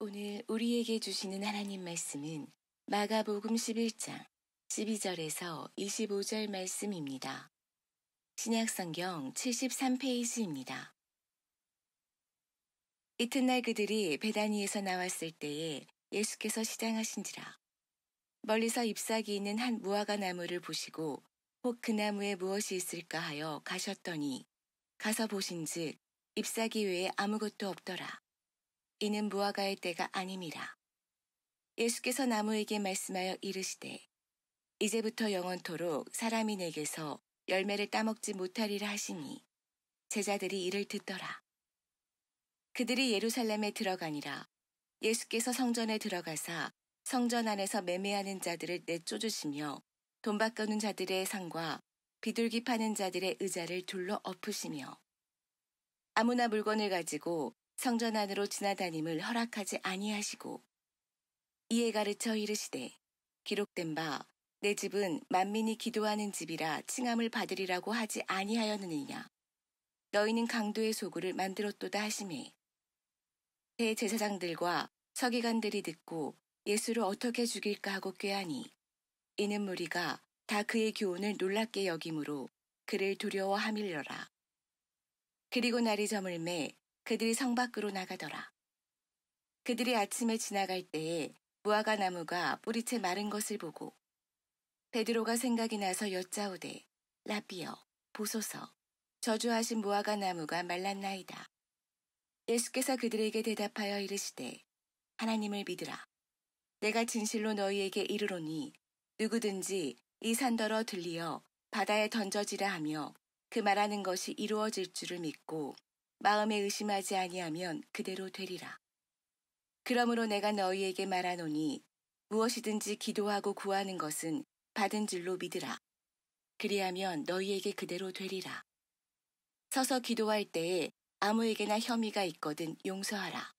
오늘 우리에게 주시는 하나님 말씀은 마가복음 11장 12절에서 25절 말씀입니다. 신약성경 73페이지입니다. 이튿날 그들이 베다니에서 나왔을 때에 예수께서 시장하신지라. 멀리서 잎사귀 있는 한 무화과 나무를 보시고 혹 그 나무에 무엇이 있을까 하여 가셨더니 가서 보신즉 잎사귀 외에 아무것도 없더라. 이는 무화과의 때가 아님이라. 예수께서 나무에게 말씀하여 이르시되 이제부터 영원토록 사람이 내게서 열매를 따먹지 못하리라 하시니 제자들이 이를 듣더라. 그들이 예루살렘에 들어가니라. 예수께서 성전에 들어가사 성전 안에서 매매하는 자들을 내쫓으시며 돈 바꾸는 자들의 상과 비둘기 파는 자들의 의자를 둘러 엎으시며 아무나 물건을 가지고 성전 안으로 지나다님을 허락하지 아니하시고 이에 가르쳐 이르시되 기록된 바 내 집은 만민이 기도하는 집이라 칭함을 받으리라고 하지 아니하였느냐. 너희는 강도의 소굴을 만들었도다 하시매 대제사장들과 서기관들이 듣고 예수를 어떻게 죽일까 하고 꾀하니 이는 무리가 다 그의 교훈을 놀랍게 여김으로 그를 두려워하밀려라. 그리고 날이 저물매 그들이 성 밖으로 나가더라. 그들이 아침에 지나갈 때에 무화과 나무가 뿌리채 마른 것을 보고 베드로가 생각이 나서 여짜오되 라비여 보소서 저주하신 무화과 나무가 말랐나이다. 예수께서 그들에게 대답하여 이르시되 하나님을 믿으라. 내가 진실로 너희에게 이르노니 누구든지 이 산더러 들리어 바다에 던져지라 하며 그 말하는 것이 이루어질 줄을 믿고 마음에 의심하지 아니하면 그대로 되리라. 그러므로 내가 너희에게 말하노니 무엇이든지 기도하고 구하는 것은 받은 줄로 믿으라. 그리하면 너희에게 그대로 되리라. 서서 기도할 때에 아무에게나 혐의가 있거든 용서하라.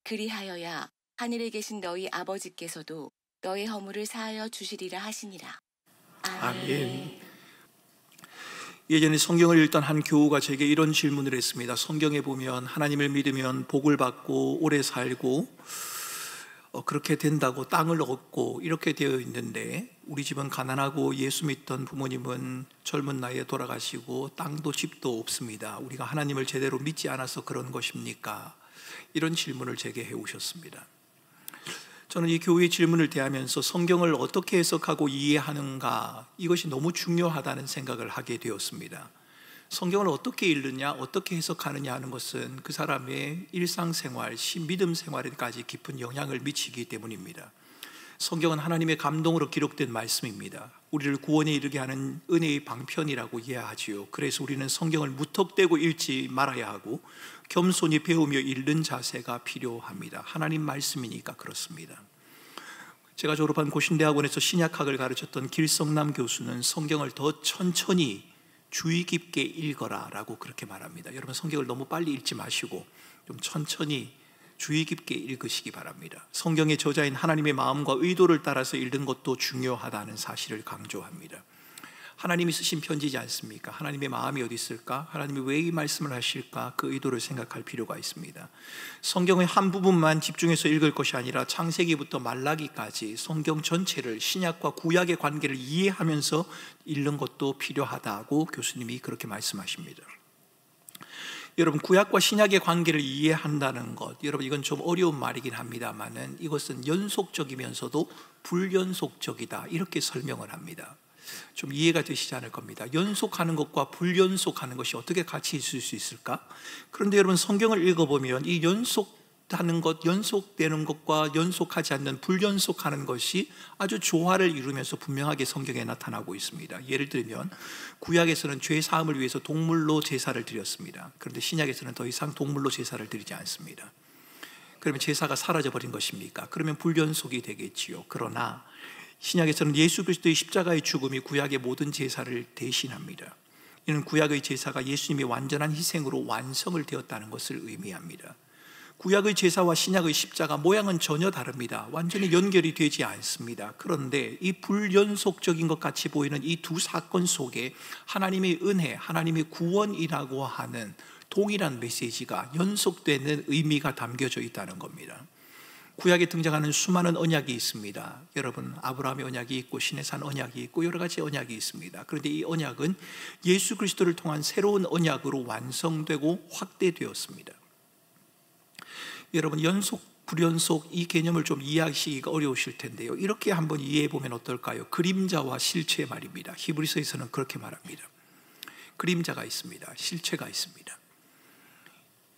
그리하여야 하늘에 계신 너희 아버지께서도 너희 허물을 사하여 주시리라 하시니라. 아멘. 예전에 성경을 읽던 한 교우가 제게 이런 질문을 했습니다. 성경에 보면 하나님을 믿으면 복을 받고 오래 살고 그렇게 된다고 땅을 얻고 이렇게 되어 있는데 우리 집은 가난하고 예수 믿던 부모님은 젊은 나이에 돌아가시고 땅도 집도 없습니다. 우리가 하나님을 제대로 믿지 않아서 그런 것입니까? 이런 질문을 제게 해오셨습니다. 저는 이 교우의 질문을 대하면서 성경을 어떻게 해석하고 이해하는가, 이것이 너무 중요하다는 생각을 하게 되었습니다. 성경을 어떻게 읽느냐, 어떻게 해석하느냐 하는 것은 그 사람의 일상생활, 믿음 생활에까지 깊은 영향을 미치기 때문입니다. 성경은 하나님의 감동으로 기록된 말씀입니다. 우리를 구원에 이르게 하는 은혜의 방편이라고 이해하지요. 그래서 우리는 성경을 무턱대고 읽지 말아야 하고 겸손히 배우며 읽는 자세가 필요합니다. 하나님 말씀이니까 그렇습니다. 제가 졸업한 고신대학원에서 신약학을 가르쳤던 길성남 교수는 성경을 더 천천히 주의 깊게 읽어라 라고 그렇게 말합니다. 여러분, 성경을 너무 빨리 읽지 마시고 좀 천천히 주의 깊게 읽으시기 바랍니다. 성경의 저자인 하나님의 마음과 의도를 따라서 읽는 것도 중요하다는 사실을 강조합니다. 하나님이 쓰신 편지지 않습니까? 하나님의 마음이 어디 있을까? 하나님이 왜 이 말씀을 하실까? 그 의도를 생각할 필요가 있습니다. 성경의 한 부분만 집중해서 읽을 것이 아니라 창세기부터 말라기까지 성경 전체를, 신약과 구약의 관계를 이해하면서 읽는 것도 필요하다고 교수님이 그렇게 말씀하십니다. 여러분, 구약과 신약의 관계를 이해한다는 것, 여러분 이건 좀 어려운 말이긴 합니다만은 이것은 연속적이면서도 불연속적이다, 이렇게 설명을 합니다. 좀 이해가 되시지 않을 겁니다. 연속하는 것과 불연속하는 것이 어떻게 같이 있을 수 있을까? 그런데 여러분, 성경을 읽어보면 이 연속하는 것, 연속되는 것과 연속하지 않는 불연속하는 것이 아주 조화를 이루면서 분명하게 성경에 나타나고 있습니다. 예를 들면 구약에서는 죄 사함을 위해서 동물로 제사를 드렸습니다. 그런데 신약에서는 더 이상 동물로 제사를 드리지 않습니다. 그러면 제사가 사라져버린 것입니까? 그러면 불연속이 되겠지요. 그러나 신약에서는 예수 그리스도의 십자가의 죽음이 구약의 모든 제사를 대신합니다. 이는 구약의 제사가 예수님의 완전한 희생으로 완성을 되었다는 것을 의미합니다. 구약의 제사와 신약의 십자가 모양은 전혀 다릅니다. 완전히 연결이 되지 않습니다. 그런데 이 불연속적인 것 같이 보이는 이 두 사건 속에 하나님의 은혜, 하나님의 구원이라고 하는 동일한 메시지가 연속되는 의미가 담겨져 있다는 겁니다. 구약에 등장하는 수많은 언약이 있습니다. 여러분, 아브라함의 언약이 있고 신의 산 언약이 있고 여러 가지 언약이 있습니다. 그런데 이 언약은 예수 그리스도를 통한 새로운 언약으로 완성되고 확대되었습니다. 여러분, 연속, 불연속 이 개념을 좀 이해하시기가 어려우실 텐데요. 이렇게 한번 이해해 보면 어떨까요? 그림자와 실체 말입니다. 히브리서에서는 그렇게 말합니다. 그림자가 있습니다. 실체가 있습니다.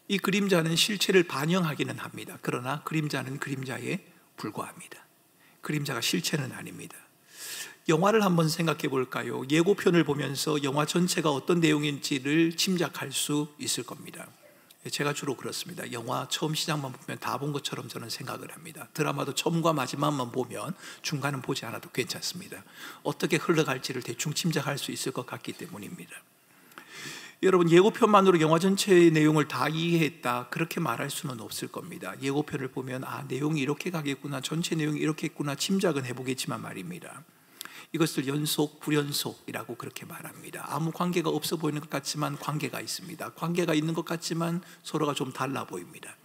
이 그림자는 실체를 반영하기는 합니다. 그러나 그림자는 그림자에 불과합니다. 그림자가 실체는 아닙니다. 영화를 한번 생각해 볼까요? 예고편을 보면서 영화 전체가 어떤 내용인지를 짐작할 수 있을 겁니다. 제가 주로 그렇습니다. 영화 처음 시작만 보면 다 본 것처럼 저는 생각을 합니다. 드라마도 처음과 마지막만 보면 중간은 보지 않아도 괜찮습니다. 어떻게 흘러갈지를 대충 짐작할 수 있을 것 같기 때문입니다. 여러분, 예고편만으로 영화 전체의 내용을 다 이해했다, 그렇게 말할 수는 없을 겁니다. 예고편을 보면 내용이 이렇게 가겠구나, 전체 내용이 이렇게 있구나 짐작은 해보겠지만 말입니다. 이것을 연속, 불연속이라고 그렇게 말합니다. 아무 관계가 없어 보이는 것 같지만 관계가 있습니다. 관계가 있는 것 같지만 서로가 좀 달라 보입니다.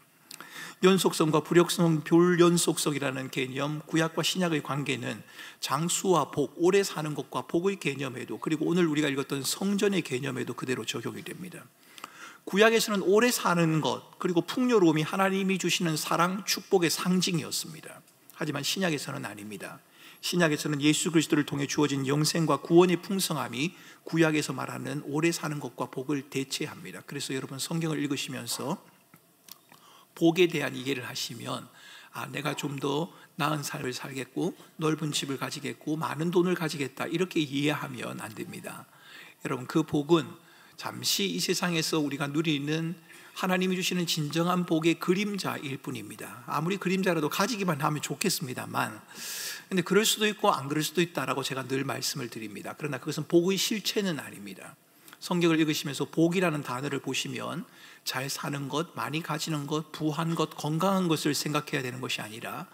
연속성과 불연속성이라는 개념, 구약과 신약의 관계는 장수와 복, 오래 사는 것과 복의 개념에도, 그리고 오늘 우리가 읽었던 성전의 개념에도 그대로 적용이 됩니다. 구약에서는 오래 사는 것, 그리고 풍요로움이 하나님이 주시는 사랑, 축복의 상징이었습니다. 하지만 신약에서는 아닙니다. 신약에서는 예수 그리스도를 통해 주어진 영생과 구원의 풍성함이 구약에서 말하는 오래 사는 것과 복을 대체합니다. 그래서 여러분, 성경을 읽으시면서 복에 대한 이해를 하시면 내가 좀 더 나은 삶을 살겠고 넓은 집을 가지겠고 많은 돈을 가지겠다, 이렇게 이해하면 안 됩니다. 여러분, 그 복은 잠시 이 세상에서 우리가 누리는 하나님이 주시는 진정한 복의 그림자일 뿐입니다. 아무리 그림자라도 가지기만 하면 좋겠습니다만, 근데 그럴 수도 있고 안 그럴 수도 있다라고 제가 늘 말씀을 드립니다. 그러나 그것은 복의 실체는 아닙니다. 성경을 읽으시면서 복이라는 단어를 보시면 잘 사는 것, 많이 가지는 것, 부한 것, 건강한 것을 생각해야 되는 것이 아니라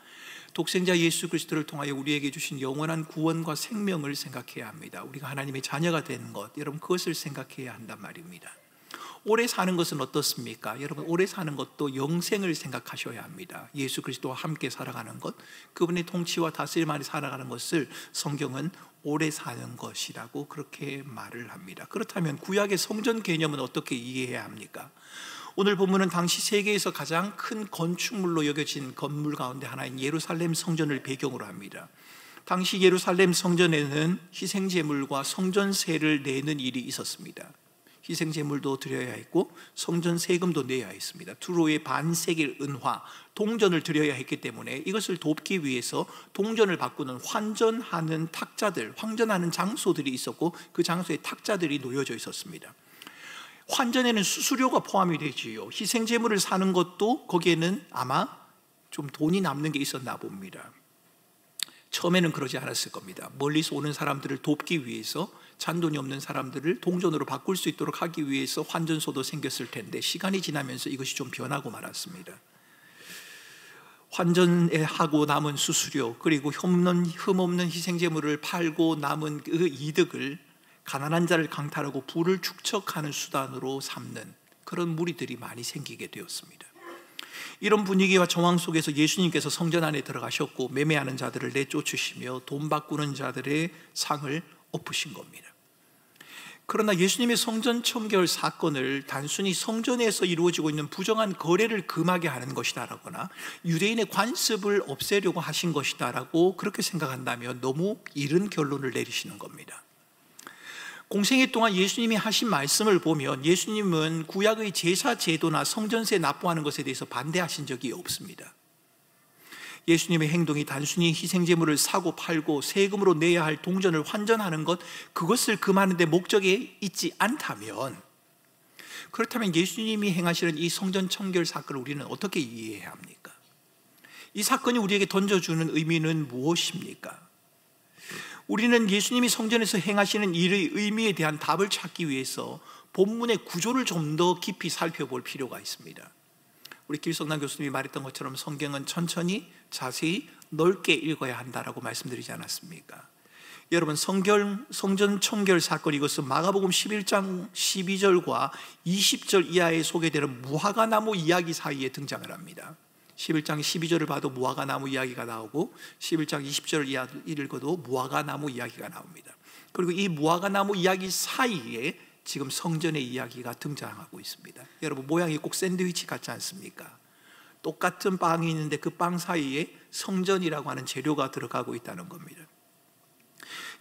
독생자 예수 그리스도를 통하여 우리에게 주신 영원한 구원과 생명을 생각해야 합니다. 우리가 하나님의 자녀가 되는 것, 여러분, 그것을 생각해야 한단 말입니다. 오래 사는 것은 어떻습니까? 여러분, 오래 사는 것도 영생을 생각하셔야 합니다. 예수 그리스도와 함께 살아가는 것, 그분의 통치와 다스림 안에 살아가는 것을 성경은 오래 사는 것이라고 그렇게 말을 합니다. 그렇다면 구약의 성전 개념은 어떻게 이해해야 합니까? 오늘 본문은 당시 세계에서 가장 큰 건축물로 여겨진 건물 가운데 하나인 예루살렘 성전을 배경으로 합니다. 당시 예루살렘 성전에는 희생제물과 성전세를 내는 일이 있었습니다. 희생제물도 드려야 했고 성전 세금도 내야 했습니다. 두로의 반세겔 은화, 동전을 드려야 했기 때문에 이것을 돕기 위해서 동전을 바꾸는 환전하는 탁자들, 환전하는 장소들이 있었고 그 장소에 탁자들이 놓여져 있었습니다. 환전에는 수수료가 포함이 되지요. 희생제물을 사는 것도 거기에는 아마 좀 돈이 남는 게 있었나 봅니다. 처음에는 그러지 않았을 겁니다. 멀리서 오는 사람들을 돕기 위해서 잔돈이 없는 사람들을 동전으로 바꿀 수 있도록 하기 위해서 환전소도 생겼을 텐데 시간이 지나면서 이것이 좀 변하고 말았습니다. 환전에 하고 남은 수수료, 그리고 흠없는 희생제물을 팔고 남은 그 이득을 가난한 자를 강탈하고 부를 축적하는 수단으로 삼는 그런 무리들이 많이 생기게 되었습니다. 이런 분위기와 정황 속에서 예수님께서 성전 안에 들어가셨고 매매하는 자들을 내쫓으시며 돈 바꾸는 자들의 상을 엎으신 겁니다. 그러나 예수님의 성전 첨결 사건을 단순히 성전에서 이루어지고 있는 부정한 거래를 금하게 하는 것이다라거나 유대인의 관습을 없애려고 하신 것이다라고 그렇게 생각한다면 너무 이른 결론을 내리시는 겁니다. 공생애 동안 예수님이 하신 말씀을 보면 예수님은 구약의 제사 제도나 성전세 납부하는 것에 대해서 반대하신 적이 없습니다. 예수님의 행동이 단순히 희생제물을 사고 팔고 세금으로 내야 할 동전을 환전하는 것, 그것을 금하는 데 목적이 있지 않다면, 그렇다면 예수님이 행하시는 이 성전 청결 사건을 우리는 어떻게 이해해야 합니까? 이 사건이 우리에게 던져주는 의미는 무엇입니까? 우리는 예수님이 성전에서 행하시는 일의 의미에 대한 답을 찾기 위해서 본문의 구조를 좀 더 깊이 살펴볼 필요가 있습니다. 우리 길성남 교수님이 말했던 것처럼 성경은 천천히 자세히 넓게 읽어야 한다라고 말씀드리지 않았습니까? 여러분, 성전 청결 사건, 이것은 마가복음 11장 12절과 20절 이하에 소개되는 무화과나무 이야기 사이에 등장을 합니다. 11장 12절을 봐도 무화과 나무 이야기가 나오고 11장 20절을 읽어도 무화과 나무 이야기가 나옵니다. 그리고 이 무화과 나무 이야기 사이에 지금 성전의 이야기가 등장하고 있습니다. 여러분, 모양이 꼭 샌드위치 같지 않습니까? 똑같은 빵이 있는데 그 빵 사이에 성전이라고 하는 재료가 들어가고 있다는 겁니다.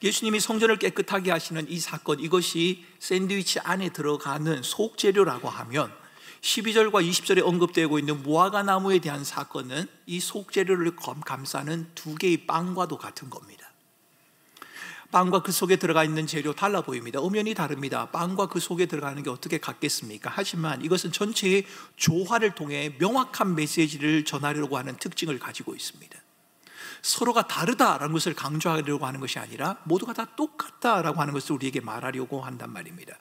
예수님이 성전을 깨끗하게 하시는 이 사건, 이것이 샌드위치 안에 들어가는 속재료라고 하면 12절과 20절에 언급되고 있는 무화과 나무에 대한 사건은 이 속재료를 감싸는 두 개의 빵과도 같은 겁니다. 빵과 그 속에 들어가 있는 재료 달라 보입니다. 엄연히 다릅니다. 빵과 그 속에 들어가는 게 어떻게 같겠습니까? 하지만 이것은 전체의 조화를 통해 명확한 메시지를 전하려고 하는 특징을 가지고 있습니다. 서로가 다르다라는 것을 강조하려고 하는 것이 아니라 모두가 다 똑같다라고 하는 것을 우리에게 말하려고 한단 말입니다.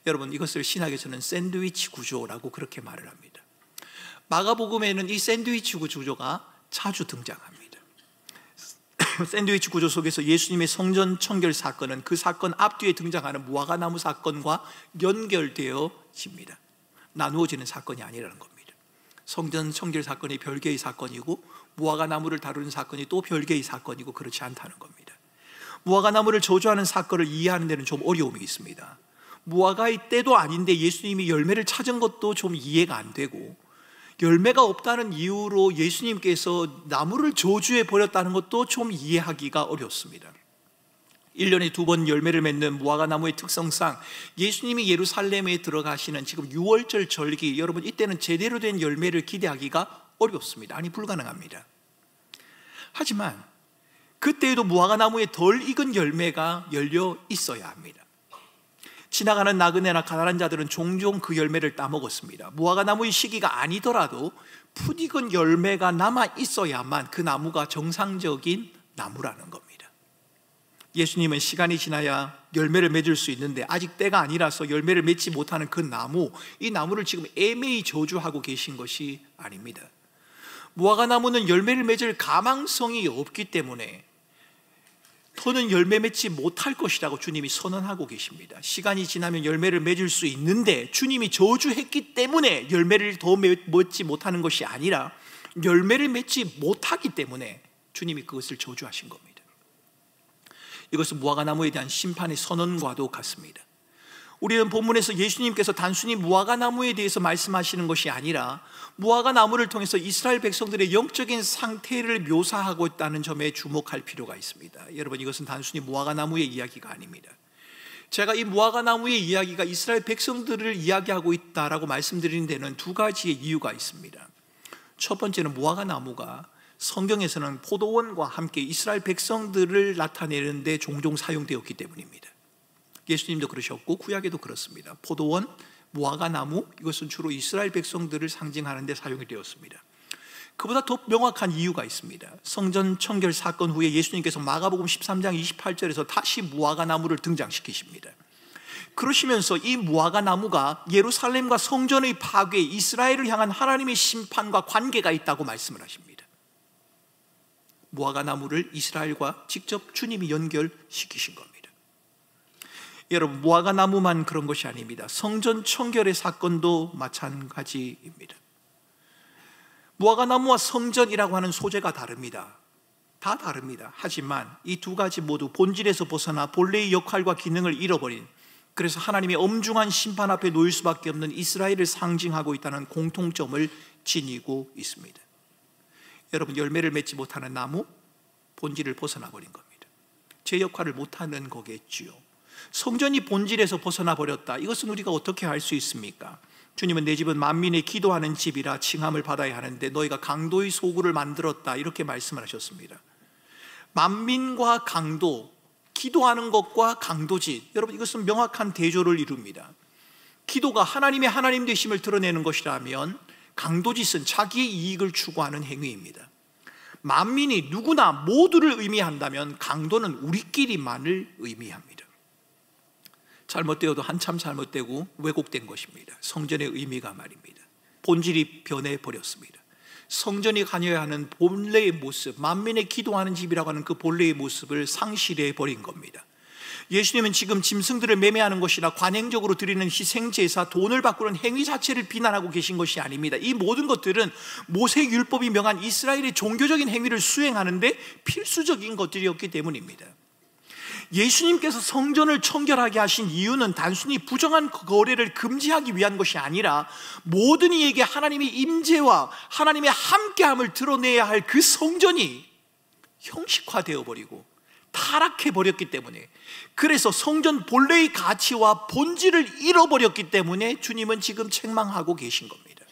여러분, 이것을 신학에서는 샌드위치 구조라고 그렇게 말을 합니다. 마가복음에는 이 샌드위치 구조가 자주 등장합니다. 샌드위치 구조 속에서 예수님의 성전 청결 사건은 그 사건 앞뒤에 등장하는 무화과 나무 사건과 연결되어집니다. 나누어지는 사건이 아니라는 겁니다. 성전 청결 사건이 별개의 사건이고 무화과 나무를 다루는 사건이 또 별개의 사건이고 그렇지 않다는 겁니다. 무화과 나무를 저주하는 사건을 이해하는 데는 좀 어려움이 있습니다. 무화과의 때도 아닌데 예수님이 열매를 찾은 것도 좀 이해가 안 되고, 열매가 없다는 이유로 예수님께서 나무를 저주해 버렸다는 것도 좀 이해하기가 어렵습니다. 1년에 2번 열매를 맺는 무화과 나무의 특성상 예수님이 예루살렘에 들어가시는 지금 6월절 절기, 여러분 이때는 제대로 된 열매를 기대하기가 어렵습니다. 아니, 불가능합니다. 하지만 그때에도 무화과 나무에 덜 익은 열매가 열려 있어야 합니다. 지나가는 나그네나 가난한 자들은 종종 그 열매를 따먹었습니다. 무화과 나무의 시기가 아니더라도 풋익은 열매가 남아 있어야만 그 나무가 정상적인 나무라는 겁니다. 예수님은 시간이 지나야 열매를 맺을 수 있는데 아직 때가 아니라서 열매를 맺지 못하는 그 나무, 이 나무를 지금 애매히 저주하고 계신 것이 아닙니다. 무화과 나무는 열매를 맺을 가망성이 없기 때문에 더는 열매 맺지 못할 것이라고 주님이 선언하고 계십니다. 시간이 지나면 열매를 맺을 수 있는데 주님이 저주했기 때문에 열매를 더 맺지 못하는 것이 아니라 열매를 맺지 못하기 때문에 주님이 그것을 저주하신 겁니다. 이것은 무화과 나무에 대한 심판의 선언과도 같습니다. 우리는 본문에서 예수님께서 단순히 무화과 나무에 대해서 말씀하시는 것이 아니라 무화과 나무를 통해서 이스라엘 백성들의 영적인 상태를 묘사하고 있다는 점에 주목할 필요가 있습니다. 여러분, 이것은 단순히 무화과 나무의 이야기가 아닙니다. 제가 이 무화과 나무의 이야기가 이스라엘 백성들을 이야기하고 있다라고 말씀드리는 데는 두 가지의 이유가 있습니다. 첫 번째는 무화과 나무가 성경에서는 포도원과 함께 이스라엘 백성들을 나타내는 데 종종 사용되었기 때문입니다. 예수님도 그러셨고 구약에도 그렇습니다. 포도원, 무화과 나무, 이것은 주로 이스라엘 백성들을 상징하는 데 사용이 되었습니다. 그보다 더 명확한 이유가 있습니다. 성전 청결 사건 후에 예수님께서 마가복음 13장 28절에서 다시 무화과 나무를 등장시키십니다. 그러시면서 이 무화과 나무가 예루살렘과 성전의 파괴, 이스라엘을 향한 하나님의 심판과 관계가 있다고 말씀을 하십니다. 무화과 나무를 이스라엘과 직접 주님이 연결시키신 겁니다. 여러분, 무화과 나무만 그런 것이 아닙니다. 성전 청결의 사건도 마찬가지입니다. 무화과 나무와 성전이라고 하는 소재가 다릅니다. 다 다릅니다. 하지만 이 두 가지 모두 본질에서 벗어나 본래의 역할과 기능을 잃어버린, 그래서 하나님의 엄중한 심판 앞에 놓일 수밖에 없는 이스라엘을 상징하고 있다는 공통점을 지니고 있습니다. 여러분, 열매를 맺지 못하는 나무, 본질을 벗어나 버린 겁니다. 제 역할을 못하는 거겠지요. 성전이 본질에서 벗어나 버렸다. 이것은 우리가 어떻게 알 수 있습니까? 주님은 내 집은 만민의 기도하는 집이라 칭함을 받아야 하는데 너희가 강도의 소굴을 만들었다, 이렇게 말씀을 하셨습니다. 만민과 강도, 기도하는 것과 강도짓, 여러분 이것은 명확한 대조를 이룹니다. 기도가 하나님의 하나님 되심을 드러내는 것이라면 강도짓은 자기의 이익을 추구하는 행위입니다. 만민이 누구나 모두를 의미한다면 강도는 우리끼리만을 의미합니다. 잘못되어도 한참 잘못되고 왜곡된 것입니다. 성전의 의미가 말입니다. 본질이 변해버렸습니다. 성전이 가져야 하는 본래의 모습, 만민의 기도하는 집이라고 하는 그 본래의 모습을 상실해버린 겁니다. 예수님은 지금 짐승들을 매매하는 것이나 관행적으로 드리는 희생제사, 돈을 바꾸는 행위 자체를 비난하고 계신 것이 아닙니다. 이 모든 것들은 모세율법이 명한 이스라엘의 종교적인 행위를 수행하는데 필수적인 것들이었기 때문입니다. 예수님께서 성전을 청결하게 하신 이유는 단순히 부정한 거래를 금지하기 위한 것이 아니라 모든 이에게 하나님의 임재와 하나님의 함께함을 드러내야 할 그 성전이 형식화되어 버리고 타락해 버렸기 때문에, 그래서 성전 본래의 가치와 본질을 잃어버렸기 때문에 주님은 지금 책망하고 계신 겁니다.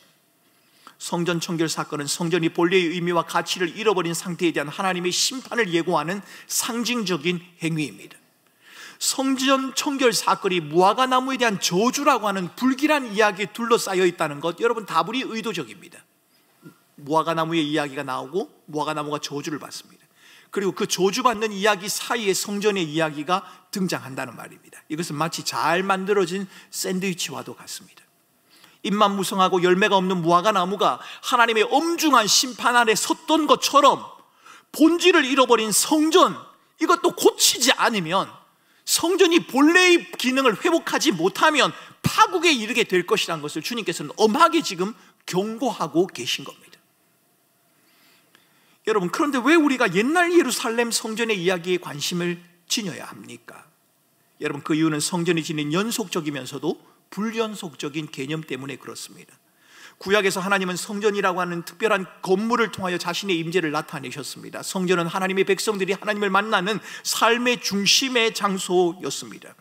성전 청결 사건은 성전이 본래의 의미와 가치를 잃어버린 상태에 대한 하나님의 심판을 예고하는 상징적인 행위입니다. 성전 청결 사건이 무화과 나무에 대한 저주라고 하는 불길한 이야기에 둘러싸여 있다는 것, 여러분 다분히 의도적입니다. 무화과 나무의 이야기가 나오고 무화과 나무가 저주를 받습니다. 그리고 그 저주받는 이야기 사이에 성전의 이야기가 등장한다는 말입니다. 이것은 마치 잘 만들어진 샌드위치와도 같습니다. 잎만 무성하고 열매가 없는 무화과 나무가 하나님의 엄중한 심판 아래 섰던 것처럼 본질을 잃어버린 성전, 이것도 고치지 않으면, 성전이 본래의 기능을 회복하지 못하면 파국에 이르게 될 것이라는 것을 주님께서는 엄하게 지금 경고하고 계신 겁니다. 여러분, 그런데 왜 우리가 옛날 예루살렘 성전의 이야기에 관심을 지녀야 합니까? 여러분, 그 이유는 성전이 지닌 연속적이면서도 불연속적인 개념 때문에 그렇습니다. 구약에서 하나님은 성전이라고 하는 특별한 건물을 통하여 자신의 임재를 나타내셨습니다. 성전은 하나님의 백성들이 하나님을 만나는 삶의 중심의 장소였습니다.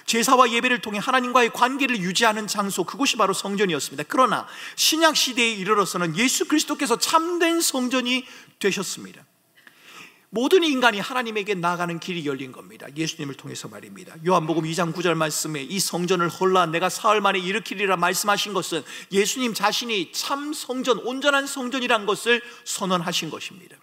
제사와 예배를 통해 하나님과의 관계를 유지하는 장소, 그곳이 바로 성전이었습니다. 그러나 신약 시대에 이르러서는 예수 그리스도께서 참된 성전이 되셨습니다. 모든 인간이 하나님에게 나아가는 길이 열린 겁니다. 예수님을 통해서 말입니다. 요한복음 2장 9절 말씀에 이 성전을 헐라 내가 사흘 만에 일으키리라 말씀하신 것은 예수님 자신이 참 성전, 온전한 성전이란 것을 선언하신 것입니다.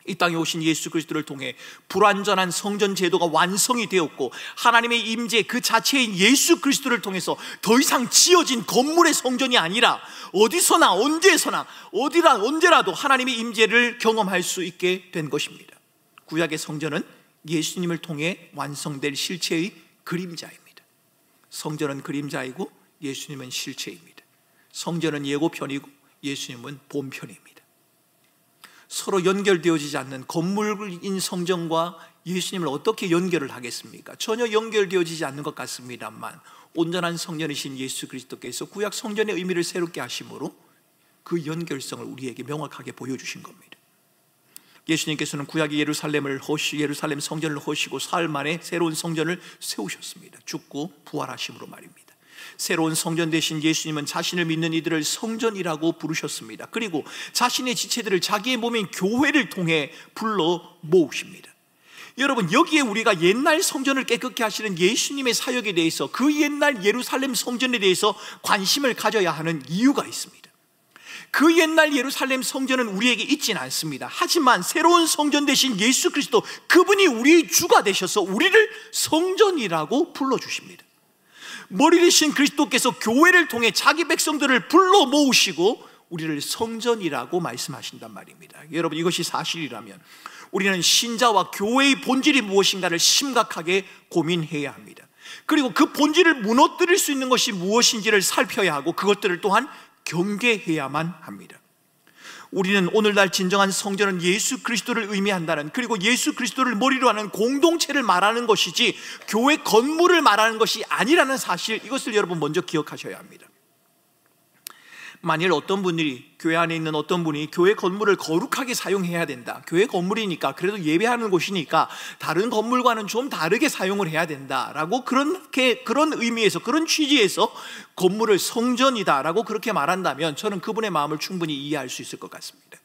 이 땅에 오신 예수 그리스도를 통해 불완전한 성전 제도가 완성이 되었고, 하나님의 임재 그 자체인 예수 그리스도를 통해서 더 이상 지어진 건물의 성전이 아니라 어디서나 언제서나 언제라도 하나님의 임재를 경험할 수 있게 된 것입니다. 구약의 성전은 예수님을 통해 완성될 실체의 그림자입니다. 성전은 그림자이고 예수님은 실체입니다. 성전은 예고편이고 예수님은 본편입니다. 서로 연결되어지지 않는 건물인 성전과 예수님을 어떻게 연결을 하겠습니까? 전혀 연결되어지지 않는 것 같습니다만, 온전한 성전이신 예수 그리스도께서 구약 성전의 의미를 새롭게 하심으로 그 연결성을 우리에게 명확하게 보여주신 겁니다. 예수님께서는 구약의 예루살렘 성전을 허시고 사흘 만에 새로운 성전을 세우셨습니다. 죽고 부활하심으로 말입니다. 새로운 성전 되신 예수님은 자신을 믿는 이들을 성전이라고 부르셨습니다. 그리고 자신의 지체들을 자기의 몸인 교회를 통해 불러 모으십니다. 여러분, 여기에 우리가 옛날 성전을 깨끗게 하시는 예수님의 사역에 대해서, 그 옛날 예루살렘 성전에 대해서 관심을 가져야 하는 이유가 있습니다. 그 옛날 예루살렘 성전은 우리에게 있지는 않습니다. 하지만 새로운 성전 되신 예수 그리스도, 그분이 우리의 주가 되셔서 우리를 성전이라고 불러주십니다. 머리 되신 그리스도께서 교회를 통해 자기 백성들을 불러 모으시고 우리를 성전이라고 말씀하신단 말입니다. 여러분, 이것이 사실이라면 우리는 신자와 교회의 본질이 무엇인가를 심각하게 고민해야 합니다. 그리고 그 본질을 무너뜨릴 수 있는 것이 무엇인지를 살펴야 하고, 그것들을 또한 경계해야만 합니다. 우리는 오늘날 진정한 성전은 예수 그리스도를 의미한다는, 그리고 예수 그리스도를 머리로 하는 공동체를 말하는 것이지 교회 건물을 말하는 것이 아니라는 사실, 이것을 여러분 먼저 기억하셔야 합니다. 만일 어떤 분들이, 교회 안에 있는 어떤 분이 교회 건물을 거룩하게 사용해야 된다, 교회 건물이니까, 그래도 예배하는 곳이니까 다른 건물과는 좀 다르게 사용을 해야 된다라고, 그런 의미에서, 그런 취지에서 건물을 성전이다라고 그렇게 말한다면 저는 그분의 마음을 충분히 이해할 수 있을 것 같습니다.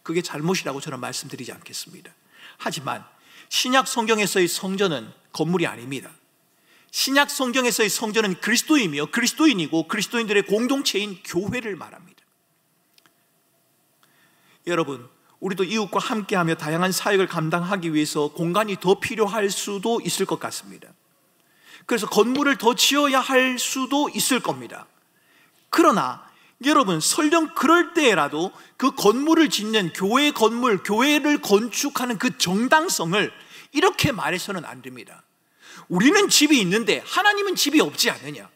그게 잘못이라고 저는 말씀드리지 않겠습니다. 하지만 신약 성경에서의 성전은 건물이 아닙니다. 신약 성경에서의 성전은 그리스도이며 그리스도인이고 그리스도인들의 공동체인 교회를 말합니다. 여러분, 우리도 이웃과 함께하며 다양한 사역을 감당하기 위해서 공간이 더 필요할 수도 있을 것 같습니다. 그래서 건물을 더 지어야 할 수도 있을 겁니다. 그러나 여러분, 설령 그럴 때라도 그 건물을 짓는 교회 건물, 교회를 건축하는 그 정당성을 이렇게 말해서는 안 됩니다. 우리는 집이 있는데 하나님은 집이 없지 않느냐?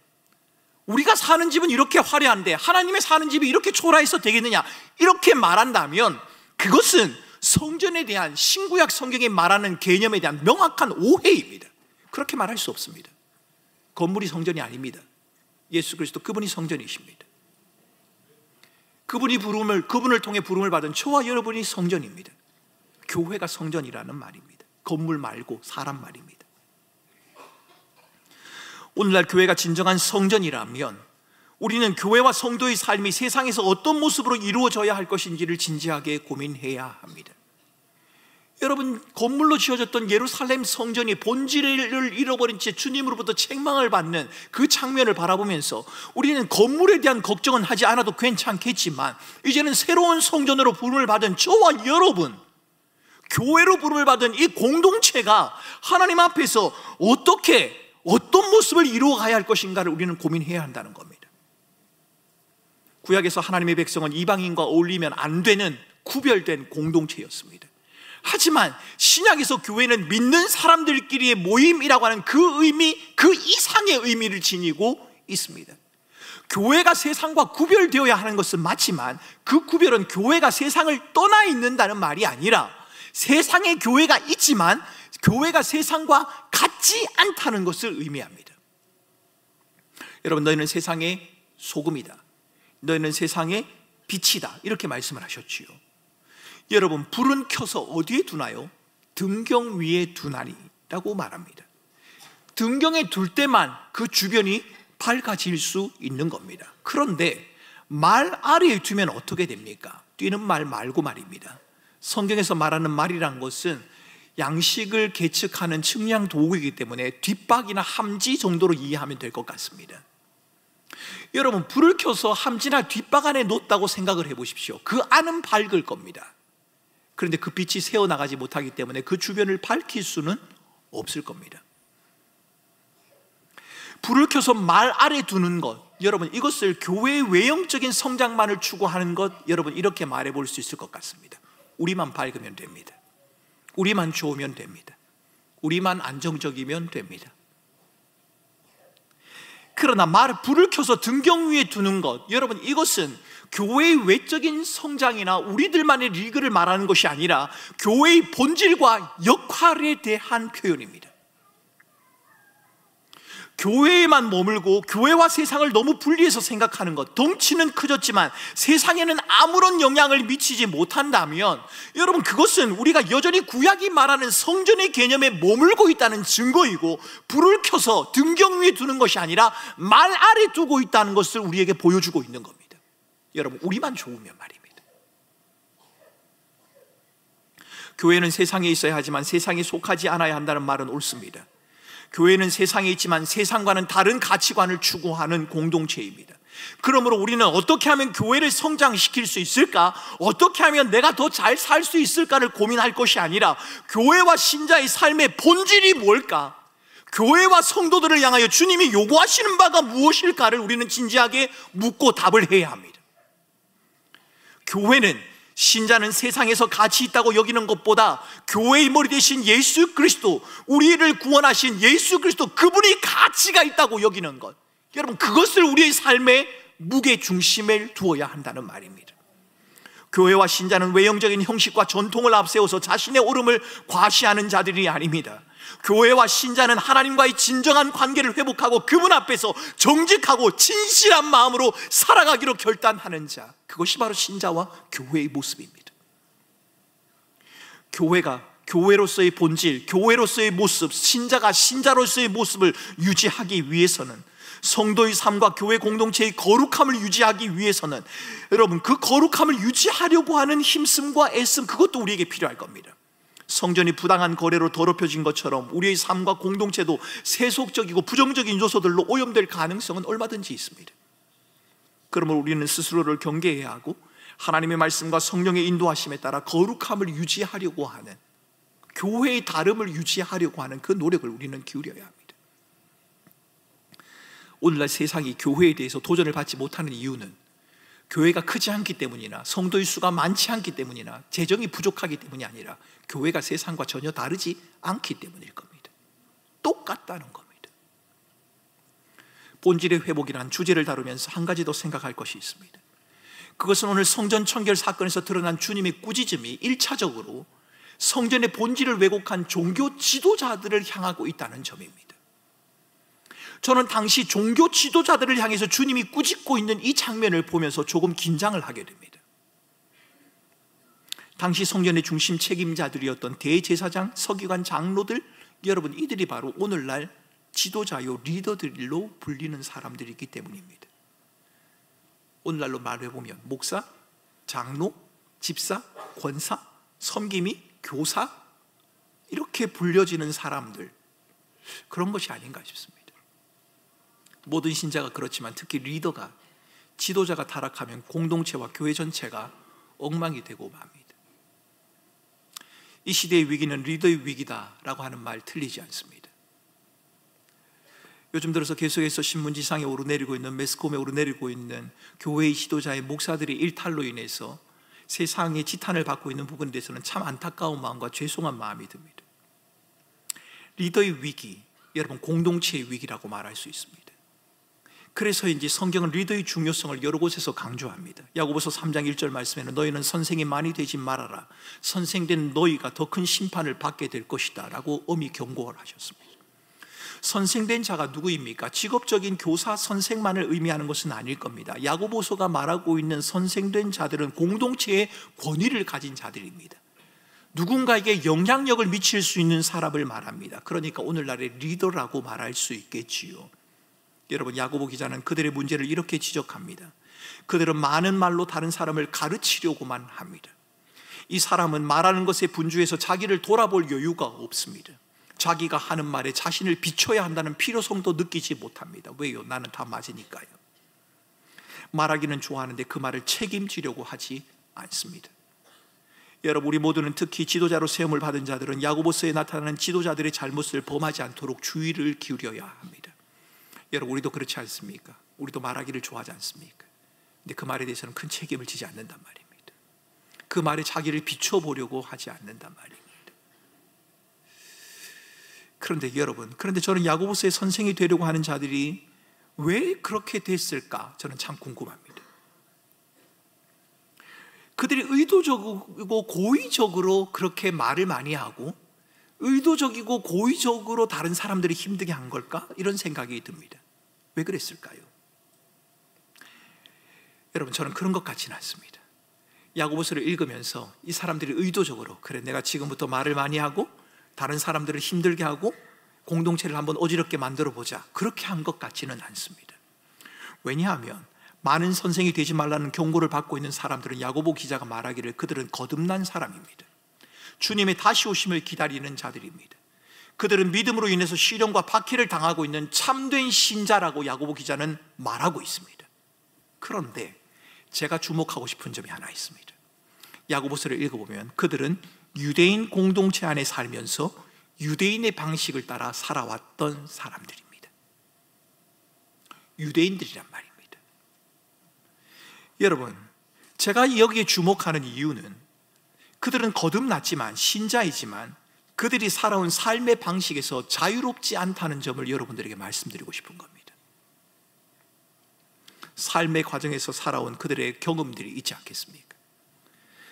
우리가 사는 집은 이렇게 화려한데 하나님의 사는 집이 이렇게 초라해서 되겠느냐? 이렇게 말한다면 그것은 성전에 대한 신구약 성경이 말하는 개념에 대한 명확한 오해입니다. 그렇게 말할 수 없습니다. 건물이 성전이 아닙니다. 예수 그리스도 그분이 성전이십니다. 그분을 통해 부름을 받은 저와 여러분이 성전입니다. 교회가 성전이라는 말입니다. 건물 말고 사람 말입니다. 오늘날 교회가 진정한 성전이라면 우리는 교회와 성도의 삶이 세상에서 어떤 모습으로 이루어져야 할 것인지를 진지하게 고민해야 합니다. 여러분, 건물로 지어졌던 예루살렘 성전이 본질을 잃어버린 채 주님으로부터 책망을 받는 그 장면을 바라보면서 우리는 건물에 대한 걱정은 하지 않아도 괜찮겠지만 이제는 새로운 성전으로 부름을 받은 저와 여러분, 교회로 부름을 받은 이 공동체가 하나님 앞에서 어떤 모습을 이루어가야 할 것인가를 우리는 고민해야 한다는 겁니다. 구약에서 하나님의 백성은 이방인과 어울리면 안 되는 구별된 공동체였습니다. 하지만 신약에서 교회는 믿는 사람들끼리의 모임이라고 하는 그 의미, 그 이상의 의미를 지니고 있습니다. 교회가 세상과 구별되어야 하는 것은 맞지만 그 구별은 교회가 세상을 떠나 있는다는 말이 아니라 세상에 교회가 있지만 교회가 세상과 같지 않다는 것을 의미합니다. 여러분, 너희는 세상의 소금이다, 너희는 세상의 빛이다, 이렇게 말씀을 하셨지요. 여러분, 불은 켜서 어디에 두나요? 등경 위에 두나니라고 말합니다. 등경에 둘 때만 그 주변이 밝아질 수 있는 겁니다. 그런데 말 아래에 두면 어떻게 됩니까? 뛰는 말 말고 말입니다. 성경에서 말하는 말이란 것은 양식을 계측하는 측량 도구이기 때문에 뒷박이나 함지 정도로 이해하면 될 것 같습니다. 여러분, 불을 켜서 함지나 뒷박 안에 놓았다고 생각을 해보십시오. 그 안은 밝을 겁니다. 그런데 그 빛이 새어나가지 못하기 때문에 그 주변을 밝힐 수는 없을 겁니다. 불을 켜서 말 아래 두는 것, 여러분, 이것을 교회의 외형적인 성장만을 추구하는 것, 여러분, 이렇게 말해 볼 수 있을 것 같습니다. 우리만 밝으면 됩니다. 우리만 좋으면 됩니다. 우리만 안정적이면 됩니다. 그러나 불을 켜서 등경 위에 두는 것, 여러분, 이것은 교회의 외적인 성장이나 우리들만의 리그를 말하는 것이 아니라 교회의 본질과 역할에 대한 표현입니다. 교회에만 머물고 교회와 세상을 너무 분리해서 생각하는 것, 덩치는 커졌지만 세상에는 아무런 영향을 미치지 못한다면 여러분, 그것은 우리가 여전히 구약이 말하는 성전의 개념에 머물고 있다는 증거이고, 불을 켜서 등경 위에 두는 것이 아니라 말 아래 두고 있다는 것을 우리에게 보여주고 있는 겁니다. 여러분, 우리만 좋으면 말입니다. 교회는 세상에 있어야 하지만 세상에 속하지 않아야 한다는 말은 옳습니다. 교회는 세상에 있지만 세상과는 다른 가치관을 추구하는 공동체입니다. 그러므로 우리는 어떻게 하면 교회를 성장시킬 수 있을까? 어떻게 하면 내가 더 잘 살 수 있을까를 고민할 것이 아니라 교회와 신자의 삶의 본질이 뭘까? 교회와 성도들을 향하여 주님이 요구하시는 바가 무엇일까를 우리는 진지하게 묻고 답을 해야 합니다. 교회는, 신자는 세상에서 가치 있다고 여기는 것보다 교회의 머리 되신 예수 그리스도, 우리를 구원하신 예수 그리스도, 그분이 가치가 있다고 여기는 것, 여러분, 그것을 우리의 삶의 무게 중심에 두어야 한다는 말입니다. 교회와 신자는 외형적인 형식과 전통을 앞세워서 자신의 옳음을 과시하는 자들이 아닙니다. 교회와 신자는 하나님과의 진정한 관계를 회복하고 그분 앞에서 정직하고 진실한 마음으로 살아가기로 결단하는 자, 그것이 바로 신자와 교회의 모습입니다. 교회가 교회로서의 본질, 교회로서의 모습, 신자가 신자로서의 모습을 유지하기 위해서는, 성도의 삶과 교회 공동체의 거룩함을 유지하기 위해서는 여러분, 그 거룩함을 유지하려고 하는 힘씀과 애씀, 그것도 우리에게 필요할 겁니다. 성전이 부당한 거래로 더럽혀진 것처럼 우리의 삶과 공동체도 세속적이고 부정적인 요소들로 오염될 가능성은 얼마든지 있습니다. 그러므로 우리는 스스로를 경계해야 하고 하나님의 말씀과 성령의 인도하심에 따라 거룩함을 유지하려고 하는, 교회의 다름을 유지하려고 하는 그 노력을 우리는 기울여야 합니다. 오늘날 세상이 교회에 대해서 도전을 받지 못하는 이유는 교회가 크지 않기 때문이나 성도의 수가 많지 않기 때문이나 재정이 부족하기 때문이 아니라 교회가 세상과 전혀 다르지 않기 때문일 겁니다. 똑같다는 겁니다. 본질의 회복이라는 주제를 다루면서 한 가지 더 생각할 것이 있습니다. 그것은 오늘 성전 청결 사건에서 드러난 주님의 꾸짖음이 1차적으로 성전의 본질을 왜곡한 종교 지도자들을 향하고 있다는 점입니다. 저는 당시 종교 지도자들을 향해서 주님이 꾸짖고 있는 이 장면을 보면서 조금 긴장을 하게 됩니다. 당시 성전의 중심 책임자들이었던 대제사장, 서기관, 장로들, 여러분 이들이 바로 오늘날 지도자요 리더들로 불리는 사람들이기 때문입니다. 오늘날로 말해보면 목사, 장로, 집사, 권사, 섬김이, 교사 이렇게 불려지는 사람들, 그런 것이 아닌가 싶습니다. 모든 신자가 그렇지만 특히 리더가, 지도자가 타락하면 공동체와 교회 전체가 엉망이 되고 맙니다. 이 시대의 위기는 리더의 위기다라고 하는 말 틀리지 않습니다. 요즘 들어서 계속해서 신문지상에 오르내리고 있는, 매스컴에 오르내리고 있는 교회의 지도자의 목사들의 일탈로 인해서 세상의 지탄을 받고 있는 부분에 대해서는 참 안타까운 마음과 죄송한 마음이 듭니다. 리더의 위기, 여러분 공동체의 위기라고 말할 수 있습니다. 그래서인지 성경은 리더의 중요성을 여러 곳에서 강조합니다. 야고보서 3장 1절 말씀에는 너희는 선생이 많이 되지 말아라, 선생된 너희가 더 큰 심판을 받게 될 것이다 라고 엄히 경고를 하셨습니다. 선생된 자가 누구입니까? 직업적인 교사, 선생만을 의미하는 것은 아닐 겁니다. 야고보서가 말하고 있는 선생된 자들은 공동체의 권위를 가진 자들입니다. 누군가에게 영향력을 미칠 수 있는 사람을 말합니다. 그러니까 오늘날의 리더라고 말할 수 있겠지요. 여러분, 야고보 기자는 그들의 문제를 이렇게 지적합니다. 그들은 많은 말로 다른 사람을 가르치려고만 합니다. 이 사람은 말하는 것에 분주해서 자기를 돌아볼 여유가 없습니다. 자기가 하는 말에 자신을 비춰야 한다는 필요성도 느끼지 못합니다. 왜요? 나는 다 맞으니까요. 말하기는 좋아하는데 그 말을 책임지려고 하지 않습니다. 여러분, 우리 모두는 특히 지도자로 세움을 받은 자들은 야고보서에 나타나는 지도자들의 잘못을 범하지 않도록 주의를 기울여야 합니다. 여러분, 우리도 그렇지 않습니까? 우리도 말하기를 좋아하지 않습니까? 근데 그 말에 대해서는 큰 책임을 지지 않는단 말입니다. 그 말에 자기를 비춰보려고 하지 않는단 말입니다. 그런데 여러분, 저는 야고보서의 선생이 되려고 하는 자들이 왜 그렇게 됐을까? 저는 참 궁금합니다. 그들이 의도적이고 고의적으로 그렇게 말을 많이 하고 의도적이고 고의적으로 다른 사람들이 힘들게 한 걸까? 이런 생각이 듭니다. 왜 그랬을까요? 여러분, 저는 그런 것 같지는 않습니다. 야고보서를 읽으면서 이 사람들이 의도적으로, 그래 내가 지금부터 말을 많이 하고 다른 사람들을 힘들게 하고 공동체를 한번 어지럽게 만들어 보자, 그렇게 한 것 같지는 않습니다. 왜냐하면 많은 선생이 되지 말라는 경고를 받고 있는 사람들은 야고보 기자가 말하기를 그들은 거듭난 사람입니다. 주님의 다시 오심을 기다리는 자들입니다. 그들은 믿음으로 인해서 시련과 박해를 당하고 있는 참된 신자라고 야고보 기자는 말하고 있습니다. 그런데 제가 주목하고 싶은 점이 하나 있습니다. 야고보서를 읽어보면 그들은 유대인 공동체 안에 살면서 유대인의 방식을 따라 살아왔던 사람들입니다. 유대인들이란 말입니다. 여러분, 제가 여기에 주목하는 이유는 그들은 거듭났지만, 신자이지만 그들이 살아온 삶의 방식에서 자유롭지 않다는 점을 여러분들에게 말씀드리고 싶은 겁니다. 삶의 과정에서 살아온 그들의 경험들이 있지 않겠습니까?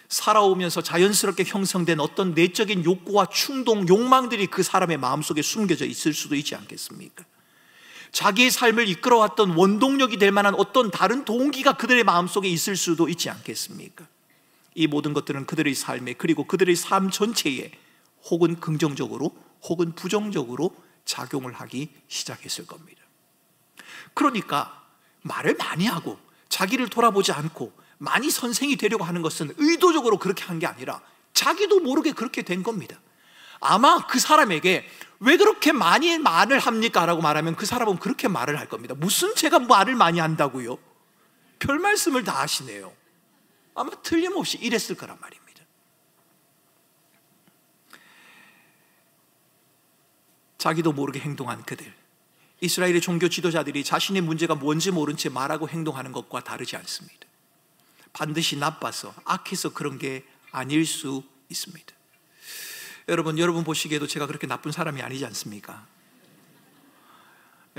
살아오면서 자연스럽게 형성된 어떤 내적인 욕구와 충동, 욕망들이 그 사람의 마음속에 숨겨져 있을 수도 있지 않겠습니까? 자기의 삶을 이끌어왔던 원동력이 될 만한 어떤 다른 동기가 그들의 마음속에 있을 수도 있지 않겠습니까? 이 모든 것들은 그들의 삶에, 그리고 그들의 삶 전체에 혹은 긍정적으로 혹은 부정적으로 작용을 하기 시작했을 겁니다. 그러니까 말을 많이 하고 자기를 돌아보지 않고 많이 선생이 되려고 하는 것은 의도적으로 그렇게 한 게 아니라 자기도 모르게 그렇게 된 겁니다. 아마 그 사람에게 왜 그렇게 많이 말을 합니까? 라고 말하면 그 사람은 그렇게 말을 할 겁니다. 무슨 제가 말을 많이 한다고요? 별 말씀을 다 하시네요. 아마 틀림없이 이랬을 거란 말입니다. 자기도 모르게 행동한 그들, 이스라엘의 종교 지도자들이 자신의 문제가 뭔지 모른 채 말하고 행동하는 것과 다르지 않습니다. 반드시 나빠서, 악해서 그런 게 아닐 수 있습니다. 여러분 보시기에도 제가 그렇게 나쁜 사람이 아니지 않습니까?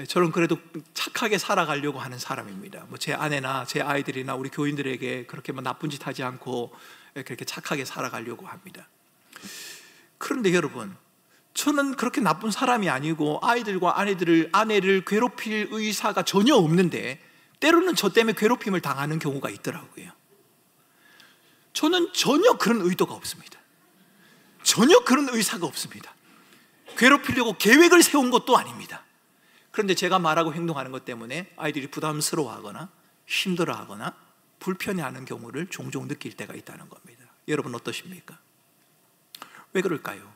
저는 그래도 착하게 살아가려고 하는 사람입니다. 뭐 제 아내나 제 아이들이나 우리 교인들에게 그렇게 뭐 나쁜 짓 하지 않고 그렇게 착하게 살아가려고 합니다. 그런데 여러분, 저는 그렇게 나쁜 사람이 아니고 아이들과 아내를 괴롭힐 의사가 전혀 없는데 때로는 저 때문에 괴롭힘을 당하는 경우가 있더라고요. 저는 전혀 그런 의도가 없습니다. 전혀 그런 의사가 없습니다. 괴롭히려고 계획을 세운 것도 아닙니다. 그런데 제가 말하고 행동하는 것 때문에 아이들이 부담스러워하거나 힘들어하거나 불편해하는 경우를 종종 느낄 때가 있다는 겁니다. 여러분 어떠십니까? 왜 그럴까요?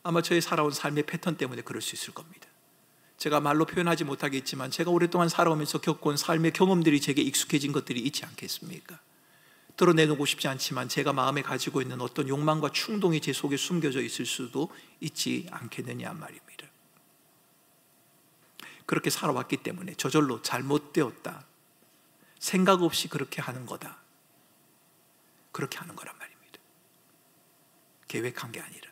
아마 저의 살아온 삶의 패턴 때문에 그럴 수 있을 겁니다. 제가 말로 표현하지 못하겠지만 제가 오랫동안 살아오면서 겪은 삶의 경험들이 제게 익숙해진 것들이 있지 않겠습니까? 드러내놓고 싶지 않지만 제가 마음에 가지고 있는 어떤 욕망과 충동이 제 속에 숨겨져 있을 수도 있지 않겠느냐 말입니다. 그렇게 살아왔기 때문에 저절로 잘못되었다, 생각 없이 그렇게 하는 거다, 그렇게 하는 거란 말입니다. 계획한 게 아니라.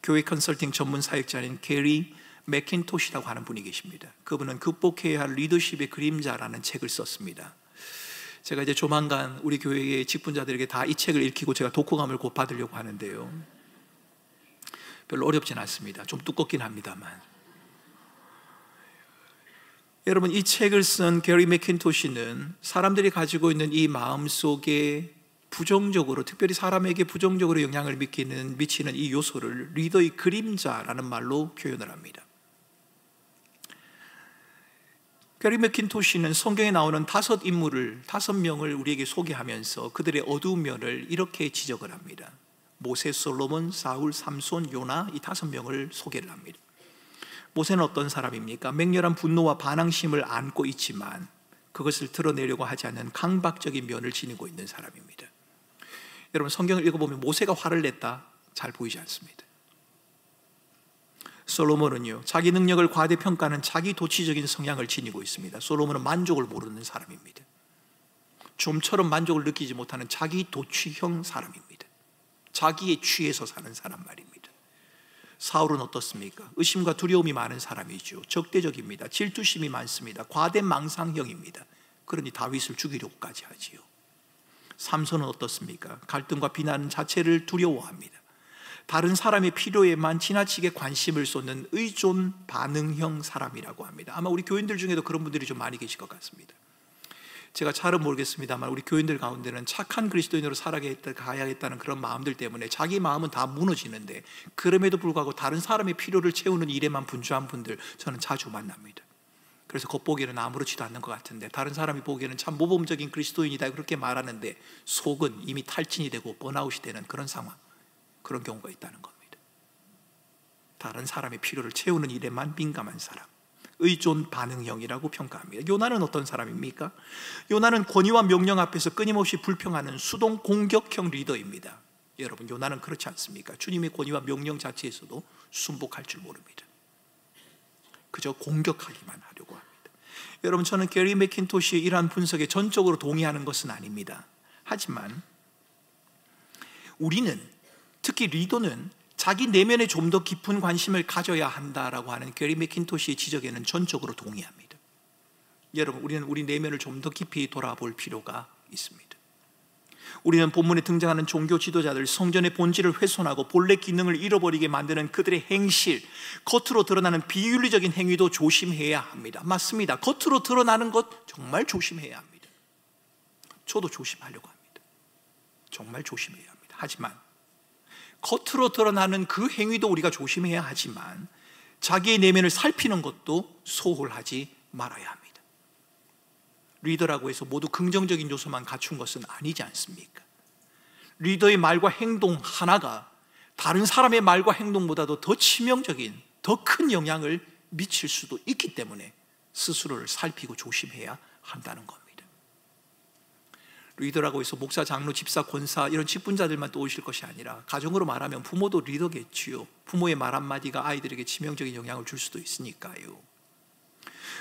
교회 컨설팅 전문 사역자인 게리 맥킨토시라고 하는 분이 계십니다. 그분은 극복해야 할 리더십의 그림자라는 책을 썼습니다. 제가 이제 조만간 우리 교회의 직분자들에게 다 이 책을 읽히고 제가 독후감을 곧 받으려고 하는데요, 별로 어렵진 않습니다. 좀 두껍긴 합니다만. 여러분, 이 책을 쓴 게리 맥킨토시는 사람들이 가지고 있는 이 마음속에 부정적으로, 특별히 사람에게 부정적으로 영향을 미치는 이 요소를 리더의 그림자라는 말로 표현을 합니다. 게리 맥킨토시는 성경에 나오는 5명을 우리에게 소개하면서 그들의 어두운 면을 이렇게 지적을 합니다. 모세, 솔로몬, 사울, 삼손, 요나, 이 5명을 소개를 합니다. 모세는 어떤 사람입니까? 맹렬한 분노와 반항심을 안고 있지만 그것을 드러내려고 하지 않는 강박적인 면을 지니고 있는 사람입니다. 여러분, 성경을 읽어보면 모세가 화를 냈다 잘 보이지 않습니다. 솔로몬은요, 자기 능력을 과대평가하는 자기 도취적인 성향을 지니고 있습니다. 솔로몬은 만족을 모르는 사람입니다. 좀처럼 만족을 느끼지 못하는 자기 도취형 사람입니다. 자기에 취해서 사는 사람 말입니다. 사울은 어떻습니까? 의심과 두려움이 많은 사람이죠. 적대적입니다. 질투심이 많습니다. 과대망상형입니다. 그러니 다윗을 죽이려고까지 하지요. 삼손은 어떻습니까? 갈등과 비난 자체를 두려워합니다. 다른 사람의 필요에만 지나치게 관심을 쏟는 의존 반응형 사람이라고 합니다. 아마 우리 교인들 중에도 그런 분들이 좀 많이 계실 것 같습니다. 제가 잘은 모르겠습니다만 우리 교인들 가운데는 착한 그리스도인으로 살아가야겠다는 그런 마음들 때문에 자기 마음은 다 무너지는데 그럼에도 불구하고 다른 사람의 필요를 채우는 일에만 분주한 분들 저는 자주 만납니다. 그래서 겉보기에는 아무렇지도 않는 것 같은데 다른 사람이 보기에는 참 모범적인 그리스도인이다 그렇게 말하는데 속은 이미 탈진이 되고 번아웃이 되는 그런 상황, 그런 경우가 있다는 겁니다. 다른 사람의 필요를 채우는 일에만 민감한 사람, 의존 반응형이라고 평가합니다. 요나는 어떤 사람입니까? 요나는 권위와 명령 앞에서 끊임없이 불평하는 수동 공격형 리더입니다. 여러분, 요나는 그렇지 않습니까? 주님의 권위와 명령 자체에서도 순복할 줄 모릅니다. 그저 공격하기만 하려고 합니다. 여러분, 저는 게리 맥킨토시의 이러한 분석에 전적으로 동의하는 것은 아닙니다. 하지만 우리는, 특히 리더는 자기 내면에 좀 더 깊은 관심을 가져야 한다라고 하는 게리 맥킨토시의 지적에는 전적으로 동의합니다. 여러분, 우리는 우리 내면을 좀 더 깊이 돌아볼 필요가 있습니다. 우리는 본문에 등장하는 종교 지도자들, 성전의 본질을 훼손하고 본래 기능을 잃어버리게 만드는 그들의 행실, 겉으로 드러나는 비윤리적인 행위도 조심해야 합니다. 맞습니다. 겉으로 드러나는 것 정말 조심해야 합니다. 저도 조심하려고 합니다. 정말 조심해야 합니다. 하지만 겉으로 드러나는 그 행위도 우리가 조심해야 하지만 자기의 내면을 살피는 것도 소홀하지 말아야 합니다. 리더라고 해서 모두 긍정적인 요소만 갖춘 것은 아니지 않습니까? 리더의 말과 행동 하나가 다른 사람의 말과 행동보다도 더 치명적인, 더 큰 영향을 미칠 수도 있기 때문에 스스로를 살피고 조심해야 한다는 겁니다. 리더라고 해서 목사, 장로, 집사, 권사 이런 직분자들만 떠오실 것이 아니라 가정으로 말하면 부모도 리더겠지요. 부모의 말 한마디가 아이들에게 치명적인 영향을 줄 수도 있으니까요.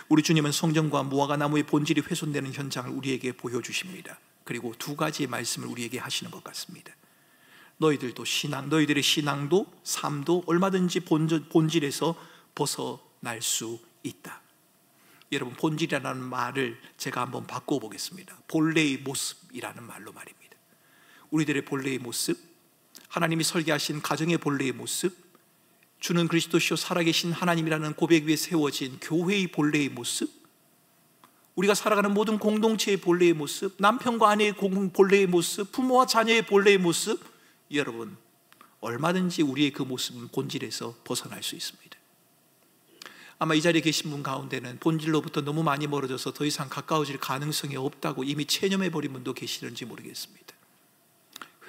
우리 주님은 성전과 무화과나무의 본질이 훼손되는 현장을 우리에게 보여주십니다. 그리고 2가지의 말씀을 우리에게 하시는 것 같습니다. 너희들의 신앙도 삶도 얼마든지 본질에서 벗어날 수 있다. 여러분, 본질이라는 말을 제가 한번 바꿔 보겠습니다. 본래의 모습이라는 말로 말입니다. 우리들의 본래의 모습, 하나님이 설계하신 가정의 본래의 모습, 주는 그리스도시요 살아계신 하나님이라는 고백 위에 세워진 교회의 본래의 모습, 우리가 살아가는 모든 공동체의 본래의 모습, 남편과 아내의 본래의 모습, 부모와 자녀의 본래의 모습, 여러분, 얼마든지 우리의 그 모습은 본질에서 벗어날 수 있습니다. 아마 이 자리에 계신 분 가운데는 본질로부터 너무 많이 멀어져서 더 이상 가까워질 가능성이 없다고 이미 체념해버린 분도 계시는지 모르겠습니다.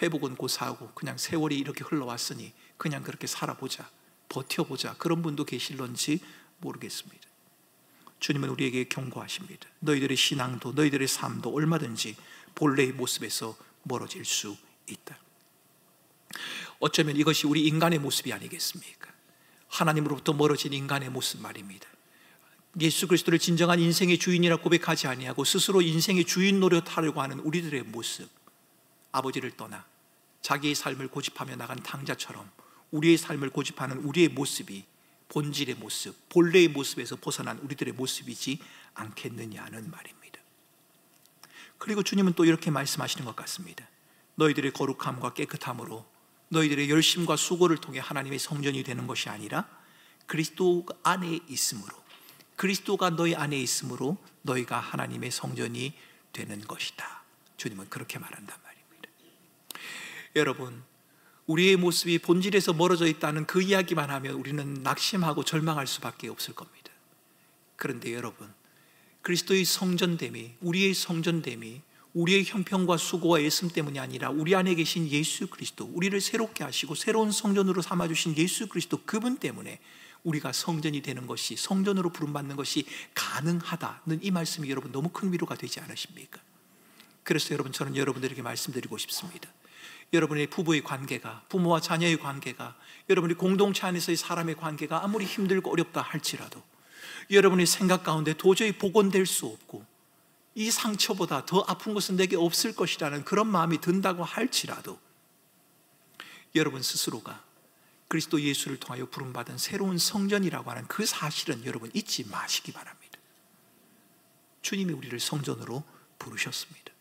회복은 고사하고 그냥 세월이 이렇게 흘러왔으니 그냥 그렇게 살아보자, 버텨보자, 그런 분도 계실런지 모르겠습니다. 주님은 우리에게 경고하십니다. 너희들의 신앙도 너희들의 삶도 얼마든지 본래의 모습에서 멀어질 수 있다. 어쩌면 이것이 우리 인간의 모습이 아니겠습니까? 하나님으로부터 멀어진 인간의 모습 말입니다. 예수 그리스도를 진정한 인생의 주인이라 고백하지 아니하고 스스로 인생의 주인 노릇하려고 하는 우리들의 모습, 아버지를 떠나 자기의 삶을 고집하며 나간 탕자처럼 우리의 삶을 고집하는 우리의 모습이 본질의 모습, 본래의 모습에서 벗어난 우리들의 모습이지 않겠느냐는 말입니다. 그리고 주님은 또 이렇게 말씀하시는 것 같습니다. 너희들의 거룩함과 깨끗함으로 너희들의 열심과 수고를 통해 하나님의 성전이 되는 것이 아니라 그리스도 안에 있으므로, 그리스도가 너희 안에 있으므로 너희가 하나님의 성전이 되는 것이다. 주님은 그렇게 말한단 말입니다. 여러분, 우리의 모습이 본질에서 멀어져 있다는 그 이야기만 하면 우리는 낙심하고 절망할 수밖에 없을 겁니다. 그런데 여러분, 그리스도의 성전됨이, 우리의 성전됨이 우리의 형편과 수고와 애씀 때문이 아니라 우리 안에 계신 예수 그리스도, 우리를 새롭게 하시고 새로운 성전으로 삼아주신 예수 그리스도, 그분 때문에 우리가 성전이 되는 것이, 성전으로 부름받는 것이 가능하다는 이 말씀이 여러분 너무 큰 위로가 되지 않으십니까? 그래서 여러분, 저는 여러분들에게 말씀드리고 싶습니다. 여러분의 부부의 관계가, 부모와 자녀의 관계가, 여러분의 공동체 안에서의 사람의 관계가 아무리 힘들고 어렵다 할지라도 여러분의 생각 가운데 도저히 복원될 수 없고 이 상처보다 더 아픈 것은 내게 없을 것이라는 그런 마음이 든다고 할지라도 여러분 스스로가 그리스도 예수를 통하여 부름받은 새로운 성전이라고 하는 그 사실은 여러분 잊지 마시기 바랍니다. 주님이 우리를 성전으로 부르셨습니다.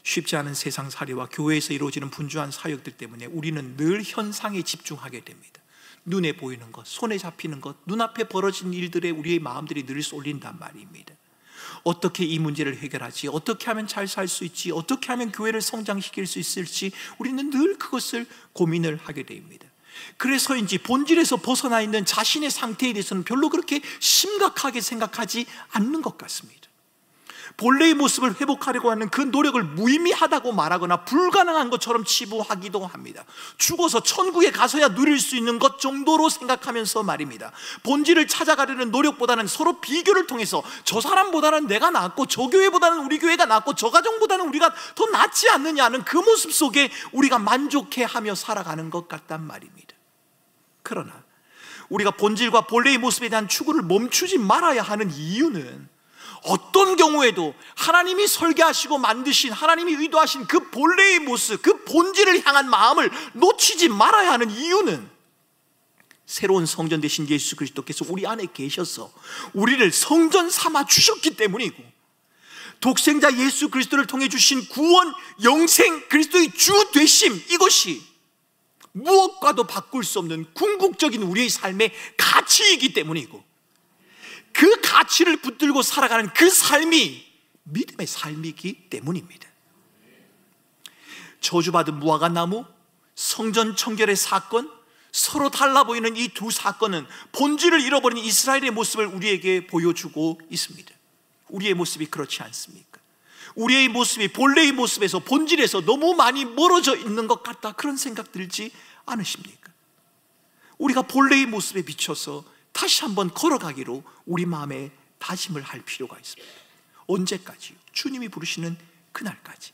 쉽지 않은 세상살이와 교회에서 이루어지는 분주한 사역들 때문에 우리는 늘 현상에 집중하게 됩니다. 눈에 보이는 것, 손에 잡히는 것, 눈앞에 벌어진 일들에 우리의 마음들이 늘 쏠린단 말입니다. 어떻게 이 문제를 해결하지? 어떻게 하면 잘 살 수 있지? 어떻게 하면 교회를 성장시킬 수 있을지 우리는 늘 그것을 고민을 하게 됩니다. 그래서인지 본질에서 벗어나 있는 자신의 상태에 대해서는 별로 그렇게 심각하게 생각하지 않는 것 같습니다. 본래의 모습을 회복하려고 하는 그 노력을 무의미하다고 말하거나 불가능한 것처럼 치부하기도 합니다. 죽어서 천국에 가서야 누릴 수 있는 것 정도로 생각하면서 말입니다. 본질을 찾아가려는 노력보다는 서로 비교를 통해서 저 사람보다는 내가 낫고 저 교회보다는 우리 교회가 낫고 저 가정보다는 우리가 더 낫지 않느냐는 그 모습 속에 우리가 만족해하며 살아가는 것 같단 말입니다. 그러나 우리가 본질과 본래의 모습에 대한 추구를 멈추지 말아야 하는 이유는 어떤 경우에도 하나님이 설계하시고 만드신, 하나님이 의도하신 그 본래의 모습, 그 본질을 향한 마음을 놓치지 말아야 하는 이유는 새로운 성전 되신 예수 그리스도께서 우리 안에 계셔서 우리를 성전 삼아 주셨기 때문이고, 독생자 예수 그리스도를 통해 주신 구원, 영생, 그리스도의 주 되심, 이것이 무엇과도 바꿀 수 없는 궁극적인 우리의 삶의 가치이기 때문이고, 그 가치를 붙들고 살아가는 그 삶이 믿음의 삶이기 때문입니다. 저주받은 무화과 나무, 성전 청결의 사건, 서로 달라 보이는 이 두 사건은 본질을 잃어버린 이스라엘의 모습을 우리에게 보여주고 있습니다. 우리의 모습이 그렇지 않습니까? 우리의 모습이 본래의 모습에서, 본질에서 너무 많이 멀어져 있는 것 같다, 그런 생각 들지 않으십니까? 우리가 본래의 모습에 비춰서 다시 한번 걸어가기로 우리 마음에 다짐을 할 필요가 있습니다. 언제까지요? 주님이 부르시는 그날까지.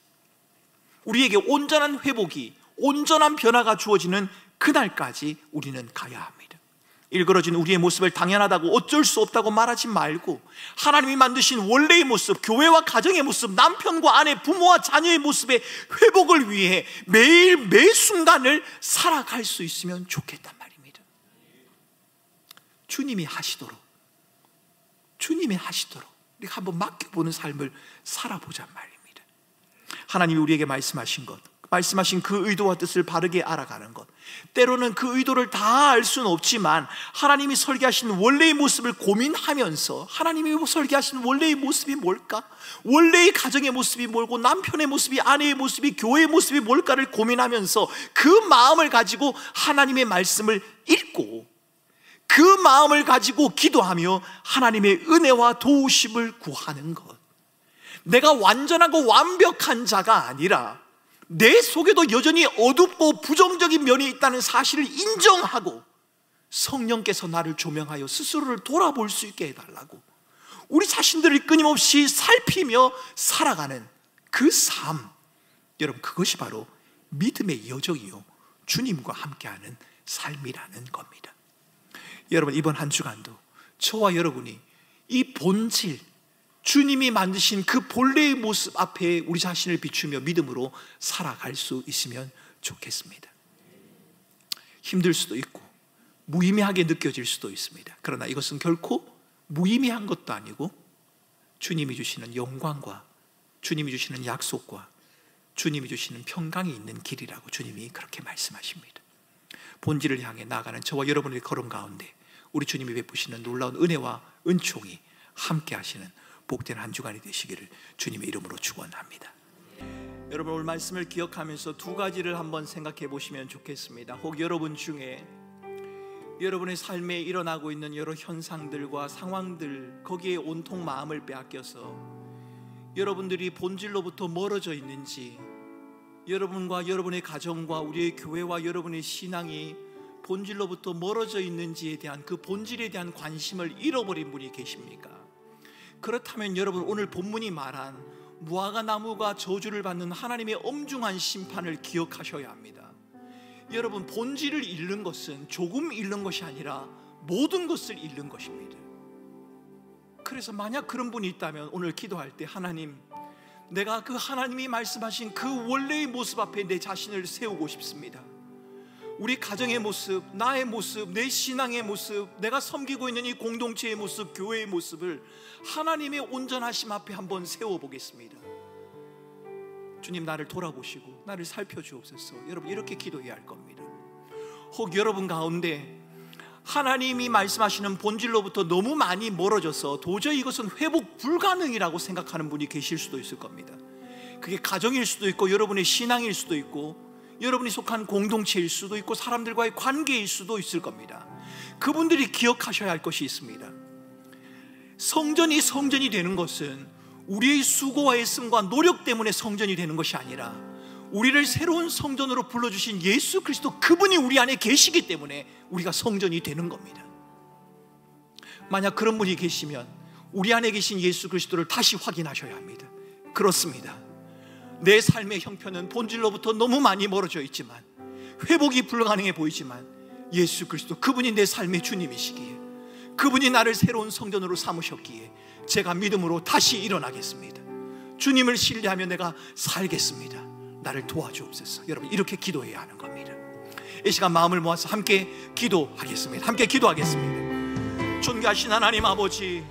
우리에게 온전한 회복이, 온전한 변화가 주어지는 그날까지 우리는 가야 합니다. 일그러진 우리의 모습을 당연하다고, 어쩔 수 없다고 말하지 말고 하나님이 만드신 원래의 모습, 교회와 가정의 모습, 남편과 아내, 부모와 자녀의 모습의 회복을 위해 매일 매 순간을 살아갈 수 있으면 좋겠단 말입니다. 주님이 하시도록, 주님이 하시도록 우리가 한번 맡겨보는 삶을 살아보잔 말입니다. 하나님이 우리에게 말씀하신 것, 말씀하신 그 의도와 뜻을 바르게 알아가는 것, 때로는 그 의도를 다 알 수는 없지만 하나님이 설계하신 원래의 모습을 고민하면서 하나님이 설계하신 원래의 모습이 뭘까? 원래의 가정의 모습이 뭘고 남편의 모습이, 아내의 모습이, 교회의 모습이 뭘까를 고민하면서 그 마음을 가지고 하나님의 말씀을 읽고 그 마음을 가지고 기도하며 하나님의 은혜와 도우심을 구하는 것. 내가 완전하고 완벽한 자가 아니라 내 속에도 여전히 어둡고 부정적인 면이 있다는 사실을 인정하고 성령께서 나를 조명하여 스스로를 돌아볼 수 있게 해달라고 우리 자신들을 끊임없이 살피며 살아가는 그 삶, 여러분, 그것이 바로 믿음의 여정이요 주님과 함께하는 삶이라는 겁니다. 여러분, 이번 한 주간도 저와 여러분이 이 본질, 주님이 만드신 그 본래의 모습 앞에 우리 자신을 비추며 믿음으로 살아갈 수 있으면 좋겠습니다. 힘들 수도 있고 무의미하게 느껴질 수도 있습니다. 그러나 이것은 결코 무의미한 것도 아니고 주님이 주시는 영광과 주님이 주시는 약속과 주님이 주시는 평강이 있는 길이라고 주님이 그렇게 말씀하십니다. 본질을 향해 나아가는 저와 여러분의 걸음 가운데 우리 주님이 베푸시는 놀라운 은혜와 은총이 함께 하시는 복된 한 주간이 되시기를 주님의 이름으로 축원합니다. 여러분, 오늘 말씀을 기억하면서 두 가지를 한번 생각해 보시면 좋겠습니다. 혹 여러분 중에 여러분의 삶에 일어나고 있는 여러 현상들과 상황들, 거기에 온통 마음을 빼앗겨서 여러분들이 본질로부터 멀어져 있는지, 여러분과 여러분의 가정과 우리의 교회와 여러분의 신앙이 본질로부터 멀어져 있는지에 대한 그 본질에 대한 관심을 잃어버린 분이 계십니까? 그렇다면 여러분, 오늘 본문이 말한 무화과 나무가 저주를 받는 하나님의 엄중한 심판을 기억하셔야 합니다. 여러분, 본질을 잃는 것은 조금 잃는 것이 아니라 모든 것을 잃는 것입니다. 그래서 만약 그런 분이 있다면 오늘 기도할 때, 하나님, 내가 그 하나님이 말씀하신 그 원래의 모습 앞에 내 자신을 세우고 싶습니다. 우리 가정의 모습, 나의 모습, 내 신앙의 모습, 내가 섬기고 있는 이 공동체의 모습, 교회의 모습을 하나님의 온전하심 앞에 한번 세워보겠습니다. 주님, 나를 돌아보시고 나를 살펴주옵소서. 여러분, 이렇게 기도해야 할 겁니다. 혹 여러분 가운데 하나님이 말씀하시는 본질로부터 너무 많이 멀어져서 도저히 이것은 회복 불가능이라고 생각하는 분이 계실 수도 있을 겁니다. 그게 가정일 수도 있고 여러분의 신앙일 수도 있고 여러분이 속한 공동체일 수도 있고 사람들과의 관계일 수도 있을 겁니다. 그분들이 기억하셔야 할 것이 있습니다. 성전이 성전이 되는 것은 우리의 수고와 애씀과 노력 때문에 성전이 되는 것이 아니라 우리를 새로운 성전으로 불러주신 예수 그리스도, 그분이 우리 안에 계시기 때문에 우리가 성전이 되는 겁니다. 만약 그런 분이 계시면 우리 안에 계신 예수 그리스도를 다시 확인하셔야 합니다. 그렇습니다. 내 삶의 형편은 본질로부터 너무 많이 멀어져 있지만, 회복이 불가능해 보이지만 예수 그리스도, 그분이 내 삶의 주님이시기에, 그분이 나를 새로운 성전으로 삼으셨기에 제가 믿음으로 다시 일어나겠습니다. 주님을 신뢰하며 내가 살겠습니다. 나를 도와주옵소서. 여러분, 이렇게 기도해야 하는 겁니다. 이 시간 마음을 모아서 함께 기도하겠습니다. 함께 기도하겠습니다. 존귀하신 하나님 아버지,